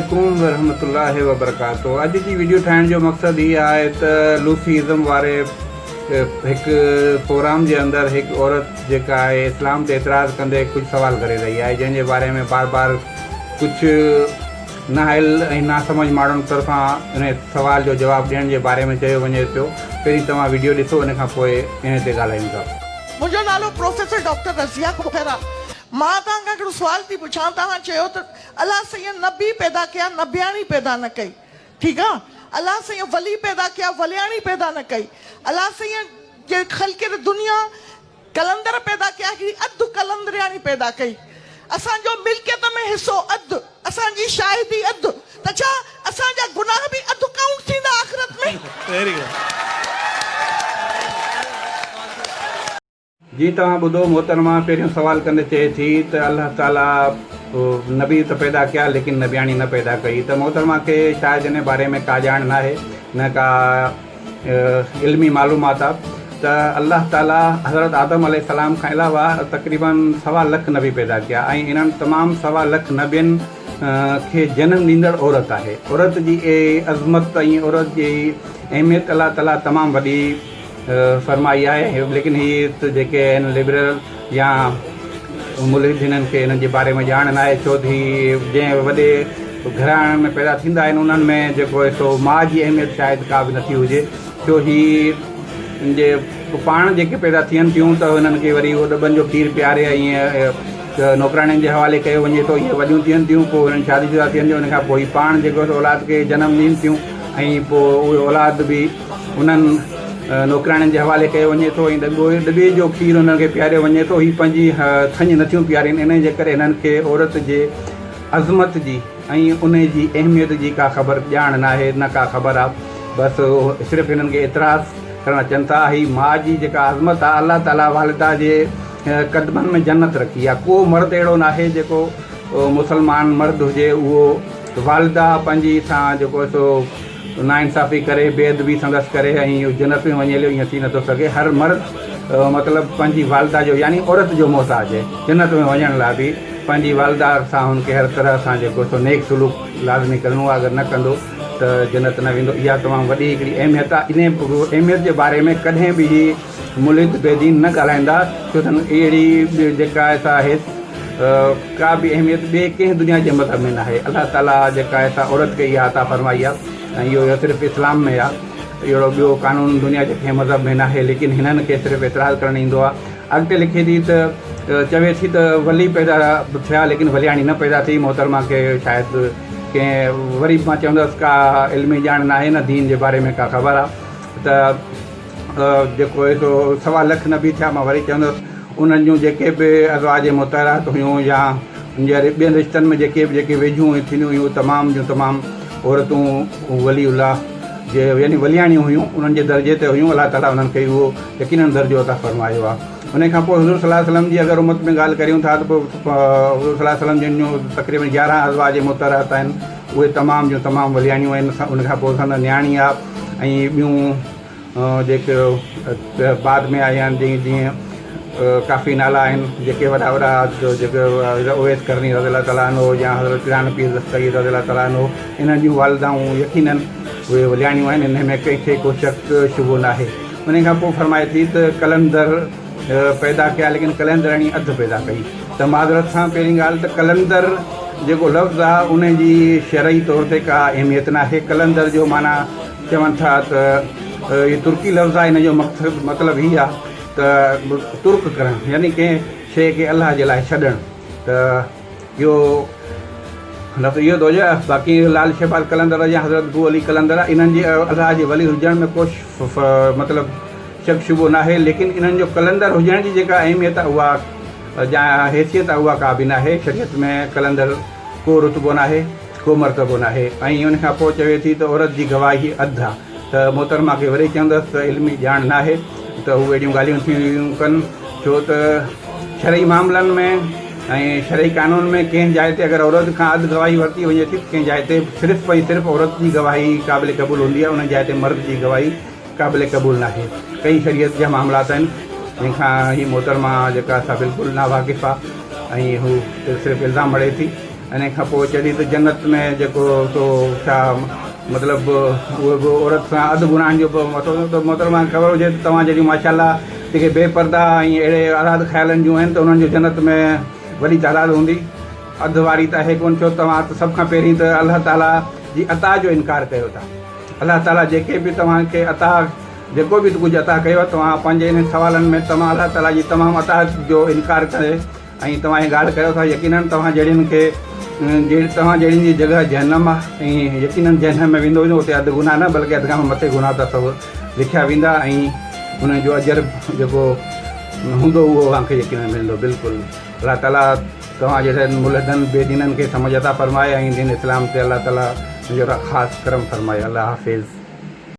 अस्सलामुअलैकुम वरहमतुल्लाहि वबरकातुहू। अॼु जी वीडियो ठाहिण जो मक़सदु इहा आहे त लूसीइज़म वारे हिकु प्रोग्राम जे अंदरि हिकु औरत जेका आहे इस्लाम ते एतिराज़ कंदे कुझु सुवाल करे रही आहे, जंहिंजे बारे में बार बार कुझु नाहिल ऐं नासमझ माण्हुनि तरफ़ां इन सुवाल जो जवाबु ॾियण जे बारे में चयो वञे पियो। पहिरीं तव्हां वीडियो ॾिसो, इन खां पोइ इन ते ॻाल्हायूं था। मुझो नालो प्रोफेसर डॉक्टर रज़िया ख़ैर आहे। मां तव्हांखां हिकिड़ो सुवाल थी पुछां। तव्हां चयो त अलाह साईं नबी पैदा कया, नबियाणी पैदा न कई, ठीकु आहे। अलाह साईं वली पैदा कया, वलियाणी पैदा न कई। अलाह साईं जे ख़ल्क़ दुनिया कलंदर पैदा कया, हिकिड़ी अधु कलंदरियाणी पैदा कई। असांजो मिल्कियत में हिसो अधु, असांजी शाहिदी अधु, त छा असांजा गुनाह बि अधु काउंट थींदा आख़िरत में? जी तव्हां ॿुधो, मोहतरमा पहिरियों सवाल कंदे चए थी त अल्लाह ताला नबी त पैदा कया लेकिन नबियाणी न पैदा कई। त मोहतरमा खे शायदि इन बारे में का ॼाण न आहे, न का इल्मी मालूमात आहे त अल्लाह ताला हज़रत आदम अलैहिस्सलाम खां अलावा तक़रीबन 1.25 लख नबी पैदा कया ऐं इन्हनि तमामु 1.25 लख नबियनि खे जनमु ॾींदड़ औरत आहे। औरत जी अज़मत ऐं औरत जी अहमियत अल्लाह ताला तमामु वॾी फरमाई आहे। लेकिन हीअ जेके आहिनि लिबरल या मुल्क जिन्हनि खे हिन जे बारे में ॼाण न आहे, छो त जंहिं वॾे घराणनि में पैदा थींदा आहिनि उन्हनि में जेको आहे सो माउ जी अहमियत शायदि का बि नथी हुजे, छो ही जे पाण जेके पैदा थियनि थियूं त हुननि खे वरी उहो ॾॿनि जो खीरु पीआरे ईअं नौकराणियुनि जे हवाले कयो वञे थो। ईअं वॾियूं थियनि थियूं, पोइ हुननि शादीशुदा थियनि थियूं, उनखां पोइ पाण जेको औलाद खे जनमु ॾियनि थियूं ऐं पोइ उहे औलाद बि उन्हनि नौकराणियुनि जे हवाले कयो वञे थो ऐं ॾॿे जो खीरु हुननि खे पीआरियो वञे थो। हीअ पंहिंजी थञ नथियूं पीआरीनि, इन जे करे हिननि खे औरत जे अज़मत जी ऐं उन जी अहमियत जी का ख़बर ॼाण न आहे, न का ख़बर आहे। बसि सिर्फ़ु हिननि खे एतिराज़ करणु अचनि था। हीअ माउ जी जेका अज़मत आहे, अल्लाह ताला वालिदा जे क़दमनि में जन्नत रखी आहे। को मर्द अहिड़ो न आहे जेको मुसलमान मर्द हुजे उहो वालिदा पंहिंजी सां जेको सो नाइंसाफ़ी करे, बेअदबी संदसि करे ऐं जन्नत में वञे, ईअं थी नथो सघे। हर मर्द मतिलबु पंहिंजी वालिदा जो यानी औरत जो मोहताज आहे। जन्नत में वञण लाइ बि पंहिंजी वालिदा सां हुनखे हर तरह सां जेको सो नेक सुलूक लाज़मी करिणो आहे। अगरि न कंदो त जन्नत न वेंदो। इहा तमामु वॾी हिकिड़ी अहमियत आहे। इन अहमियत जे बारे में कॾहिं बि मुलिद बेदीन न ॻाल्हाईंदा, छो त अहिड़ी जेका आहे का बि अहमियत ॿिए कंहिं दुनिया जे मज़हब में न आहे। अल्लाह ताला जेका आहे सा औरत खे इहा अता फरमाई आहे ऐं इहो सिर्फ़ु इस्लाम में आहे। अहिड़ो ॿियो कानून दुनिया जे कंहिं मज़हब में न आहे। लेकिन हिननि खे सिर्फ़ु एतिराज़ करणु ईंदो आहे। अॻिते लिखे थी त चवे थी त वली पैदा थिया लेकिन वलियाणी न पैदा थी। मोहतरमा खे शायदि कंहिं वरी मां चवंदुसि का इल्मी ॼाण न आहे, न दीन जे बारे में का ख़बर आहे। त जेको आहे सो 1.25 लख नबी थिया। मां वरी चवंदुसि उन्हनि जूं जेके बि अज़वाज मुतहरात हुयूं या ॿियनि रिश्तनि में जेके वेझियूं थींदियूं हुयूं, तमामु जूं तमामु औरतूं वलीउल्लाह जे यानी वलियाणियूं हुयूं, उन्हनि जे दर्जे ते हुयूं। अल्लाह ताला उन्हनि खे उहो यकीनन दर्जो अता फरमायो आहे। उन खां पोइ हुज़ूर सल्लल्लाहु अलैहि वसल्लम जी अगरि उम्मत में ॻाल्हि करियूं था त पोइ हुज़ूर सल्लल्लाहु अलैहि वसल्लम जिन जूं तक़रीबन 11 अज़वाज मुतहरात आहिनि, उहे तमामु जूं तमामु वलियाणियूं आहिनि। उन खां पोइ संदन न्याणी आहे ऐं ॿियूं जेके बाद में आया आहिनि, जीअं काफ़ी नाला आहिनि जेके वॾा वॾा जेके ओवैस करनी रज़ियल्लाहु ताला अन्हु या हज़रत पिरान पीर दस्तगीर रज़ियल्लाहु ताला अन्हु, इन्हनि जूं वालिदाऊं यकीनन उहे वलियाणियूं आहिनि। इन में कंहिंखे को शक शुबो न आहे। उन खां पोइ फरमाए थी त कलंदर पैदा कया लेकिन कलंदराणी अधु पैदा कई। त माज़रत सां पहिरीं ॻाल्हि त कलंदर जेको लफ़्ज़ आहे उन जी शरई तौर ते का अहमियत न आहे। कलंदर जो माना चवनि था त इहो तुर्की लफ़्ज़ आहे। हिन जो मतिलबु हीअ आहे त तुर्क करणु, यानी कंहिं शइ खे अलाह जे लाइ छॾणु। त इहो लफ़्ज़ इहो थो हुजे। बाक़ी लाल शहबाज कलंदर या हज़रत गू अली कलंदर आहे, इन्हनि जे अलाह जे वली हुजण में को मतिलबु शक शुबो न आहे। लेकिन इन्हनि जो कलंदर हुजण जी जेका अहमियत आहे उहा या हैसियत आहे उहा का बि न आहे। शरीयत में कलंदर को रुतबो न आहे, को मर्तबो न आहे। ऐं उन खां पोइ चवे थी त औरत जी गवाही अधु आहे। त मोहतरमा खे वरी चवंदसि त इल्मी ॼाण न आहे त उहे अहिड़ियूं ॻाल्हियूं थियूं कनि, छो त शरई मामलनि में ऐं शरई कानून में कंहिं जाइ ते अगरि औरत खां अधु गवाही वरिती वञे थी, कंहिं जाइ ते सिर्फ़ु ऐं सिर्फ़ु औरत जी गवाही क़ाबिल क़बूल हूंदी आहे, उन जाइ ते मर्द जी गवाही क़ाबिल क़बूल न आहे। कई शरीयत जा मामलात आहिनि जंहिंखां हीअ मोहतरमा जेका असां बिल्कुलु नावाक़िफ़ आहे ऐं हू सिर्फ़ु इल्ज़ाम मड़े थी इन खां पोइ चढ़ी त जन्नत में जेको तो छा मतिलबु उहो बि औरत सां अधु गुनाहनि जो मतिलबु त मोहतरमा ख़बर हुजे त तव्हां जहिड़ी माशाल्लाह जेके बेपर्दा ऐं अहिड़े आज़ाद ख़्यालनि जूं आहिनि त उन्हनि जो जन्नत में वॾी तादाद हूंदी। अधु वारी त आहे कोन, छो तव्हां त सभ खां पहिरीं त अलाह ताला जी अता जो इनकार कयो था। अलाह ताला जेके बि तव्हांखे अता जेको बि कुझु अता कयो आहे, तव्हां पंहिंजे इन सवालनि में तव्हां अलाह ताला जी तमामु अता जो इनकार करे ऐं तव्हां हीअ ॻाल्हि कयो था। यकीननि तव्हां जहिड़ियुनि खे तव्हां जहिड़ियुनि जी जॻह जहन्नम आहे ऐं यकीननि जहन्नम में वेंदो उते अधु गुनाह न बल्कि अधु खां मथे गुनाह त सभु लिखिया वेंदा ऐं उनजो अजर जेको हूंदो उहो तव्हांखे यकीननि मिलंदो। बिल्कुलु अलाह ताला तव्हां जहिड़नि मुल्हदनि बेदीननि खे समझ अता फ़रमाए ऐं दीन इस्लाम ते अलाह ताला जो ख़ासि करम फ़रमाए। अलाह हाफ़िज़।